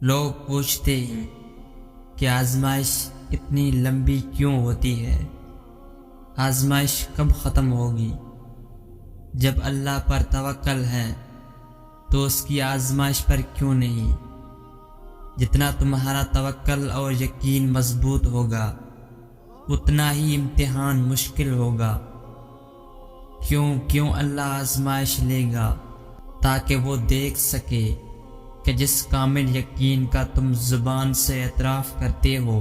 لوگ پوچھتے ہیں کہ آزمائش اتنی لمبی کیوں ہوتی ہے؟ آزمائش کب ختم ہوگی؟ جب اللہ پر توکل ہے تو اس کی آزمائش پر کیوں نہیں؟ جتنا تمہارا توکل اور یقین مضبوط ہوگا اتنا ہی امتحان مشکل ہوگا۔ کیوں اللہ آزمائش لے گا؟ تاکہ وہ دیکھ سکے کہ جس کامل یقین کا تم زبان سے اعتراف کرتے ہو،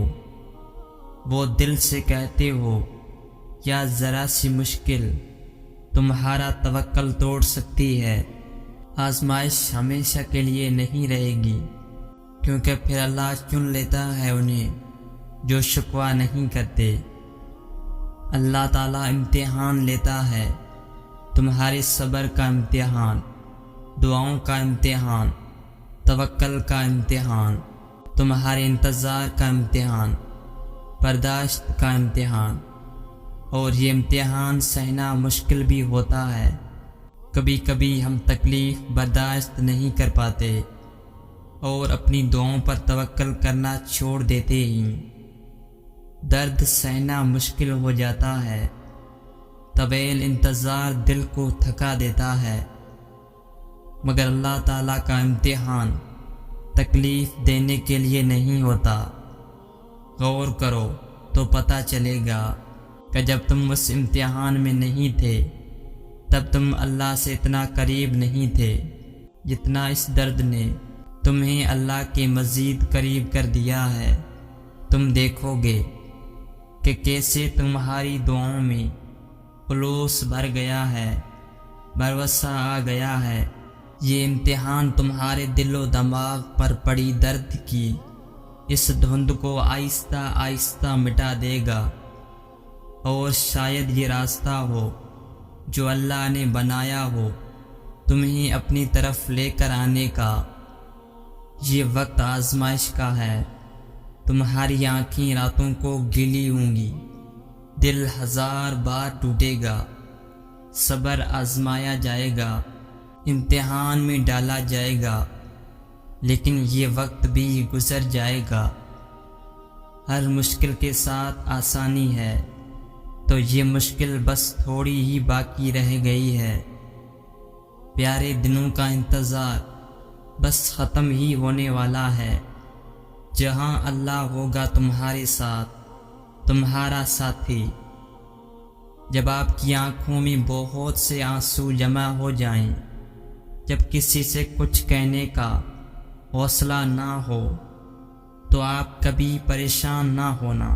وہ دل سے کہتے ہو، یا ذرا سی مشکل تمہارا توکل توڑ سکتی ہے۔ آزمائش ہمیشہ کے لیے نہیں رہے گی، کیونکہ پھر اللہ چن لیتا ہے انہیں جو شکوہ نہیں کرتے۔ اللہ تعالیٰ امتحان لیتا ہے، تمہارے صبر کا امتحان، دعاؤں کا امتحان، توکل کا امتحان، تمہارے انتظار کا امتحان، برداشت کا امتحان۔ اور یہ امتحان سہنا مشکل بھی ہوتا ہے۔ کبھی کبھی ہم تکلیف برداشت نہیں کر پاتے اور اپنی دعاؤں پر توکل کرنا چھوڑ دیتے ہیں۔ درد سہنا مشکل ہو جاتا ہے، طویل انتظار دل کو تھکا دیتا ہے، مگر اللہ تعالیٰ کا امتحان تکلیف دینے کے لیے نہیں ہوتا۔ غور کرو تو پتہ چلے گا کہ جب تم اس امتحان میں نہیں تھے تب تم اللہ سے اتنا قریب نہیں تھے جتنا اس درد نے تمہیں اللہ کے مزید قریب کر دیا ہے۔ تم دیکھو گے کہ کیسے تمہاری دعاؤں میں خلوص بھر گیا ہے، بھروسہ آ گیا ہے۔ یہ امتحان تمہارے دل و دماغ پر پڑی درد کی اس دھند کو آہستہ آہستہ مٹا دے گا، اور شاید یہ راستہ ہو جو اللہ نے بنایا ہو تمہیں اپنی طرف لے کر آنے کا۔ یہ وقت آزمائش کا ہے۔ تمہاری آنکھیں راتوں کو گیلی ہوں گی، دل ہزار بار ٹوٹے گا، صبر آزمایا جائے گا، امتحان میں ڈالا جائے گا، لیکن یہ وقت بھی گزر جائے گا۔ ہر مشکل کے ساتھ آسانی ہے، تو یہ مشکل بس تھوڑی ہی باقی رہ گئی ہے۔ پیارے دنوں کا انتظار بس ختم ہی ہونے والا ہے، جہاں اللہ ہوگا تمہارے ساتھ، تمہارا ساتھی۔ جب آپ کی آنکھوں میں بہت سے آنسو جمع ہو جائیں، جب کسی سے کچھ کہنے کا حوصلہ نہ ہو، تو آپ کبھی پریشان نہ ہونا،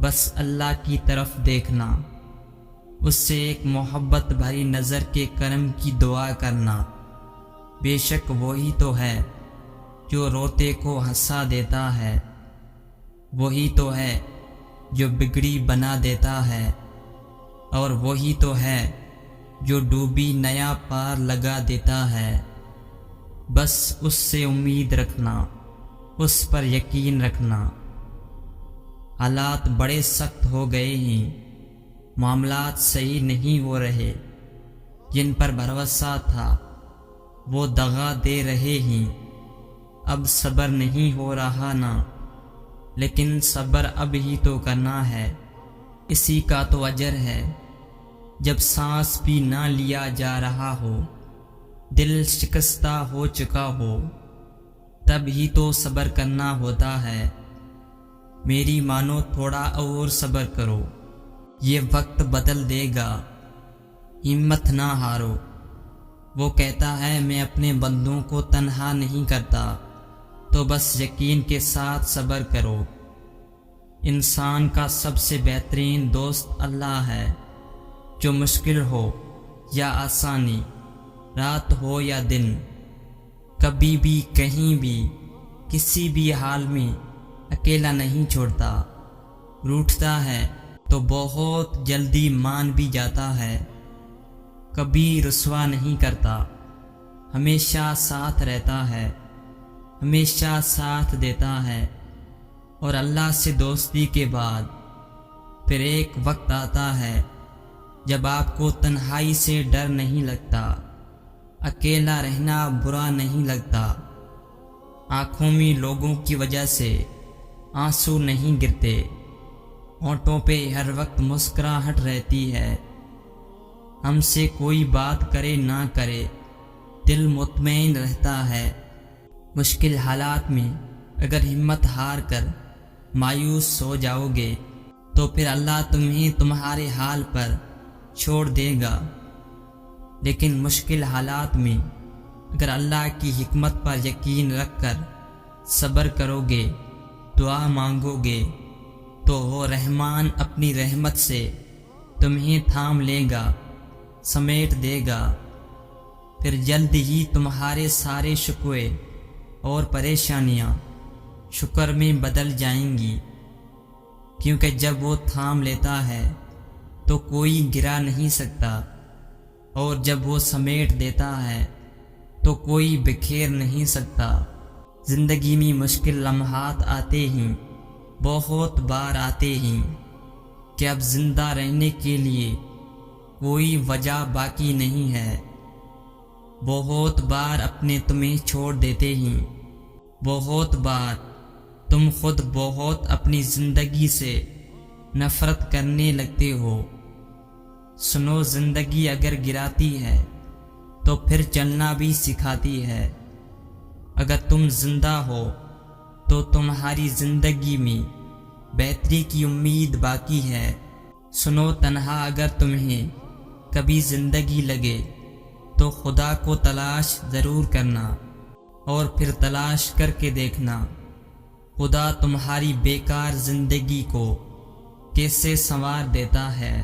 بس اللہ کی طرف دیکھنا، اس سے ایک محبت بھری نظر کے کرم کی دعا کرنا۔ بے شک وہی تو ہے جو روتے کو ہنسا دیتا ہے، وہی تو ہے جو بگڑی بنا دیتا ہے، اور وہی تو ہے جو ڈوبی نیا پار لگا دیتا ہے۔ بس اس سے امید رکھنا، اس پر یقین رکھنا۔ حالات بڑے سخت ہو گئے ہیں، معاملات صحیح نہیں ہو رہے، جن پر بھروسہ تھا وہ دغا دے رہے ہیں۔ اب صبر نہیں ہو رہا نا، لیکن صبر اب ہی تو کرنا ہے، اسی کا تو اجر ہے۔ جب سانس بھی نہ لیا جا رہا ہو، دل شکستہ ہو چکا ہو، تب ہی تو صبر کرنا ہوتا ہے۔ میری مانو، تھوڑا اور صبر کرو، یہ وقت بدل دے گا، ہمت نہ ہارو۔ وہ کہتا ہے میں اپنے بندوں کو تنہا نہیں کرتا، تو بس یقین کے ساتھ صبر کرو۔ انسان کا سب سے بہترین دوست اللہ ہے، جو مشکل ہو یا آسانی، رات ہو یا دن، کبھی بھی کہیں بھی کسی بھی حال میں اکیلا نہیں چھوڑتا۔ روٹھتا ہے تو بہت جلدی مان بھی جاتا ہے، کبھی رسوا نہیں کرتا، ہمیشہ ساتھ رہتا ہے، ہمیشہ ساتھ دیتا ہے۔ اور اللہ سے دوستی کے بعد پھر ایک وقت آتا ہے جب آپ کو تنہائی سے ڈر نہیں لگتا، اکیلا رہنا برا نہیں لگتا، آنکھوں میں لوگوں کی وجہ سے آنسو نہیں گرتے، ہونٹوں پہ ہر وقت مسکراہٹ رہتی ہے، ہم سے کوئی بات کرے نہ کرے دل مطمئن رہتا ہے۔ مشکل حالات میں اگر ہمت ہار کر مایوس ہو جاؤ گے تو پھر اللہ تمہیں تمہارے حال پر چھوڑ دے گا، لیکن مشکل حالات میں اگر اللہ کی حکمت پر یقین رکھ کر صبر کرو گے، دعا مانگو گے تو وہ رحمان اپنی رحمت سے تمہیں تھام لے گا، سمیٹ دے گا، پھر جلد ہی تمہارے سارے شکوے اور پریشانیاں شکر میں بدل جائیں گی، کیونکہ جب وہ تھام لیتا ہے تو کوئی گرا نہیں سکتا، اور جب وہ سمیٹ دیتا ہے تو کوئی بکھیر نہیں سکتا۔ زندگی میں مشکل لمحات آتے ہیں، بہت بار آتے ہیں کہ اب زندہ رہنے کے لیے کوئی وجہ باقی نہیں ہے، بہت بار اپنے تمہیں چھوڑ دیتے ہیں، بہت بار تم خود بہت اپنی زندگی سے نفرت کرنے لگتے ہو۔ سنو، زندگی اگر گراتی ہے تو پھر چلنا بھی سکھاتی ہے، اگر تم زندہ ہو تو تمہاری زندگی میں بہتری کی امید باقی ہے۔ سنو، تنہا اگر تمہیں کبھی زندگی لگے تو خدا کو تلاش ضرور کرنا، اور پھر تلاش کر کے دیکھنا خدا تمہاری بیکار زندگی کو کیسے سنوار دیتا ہے۔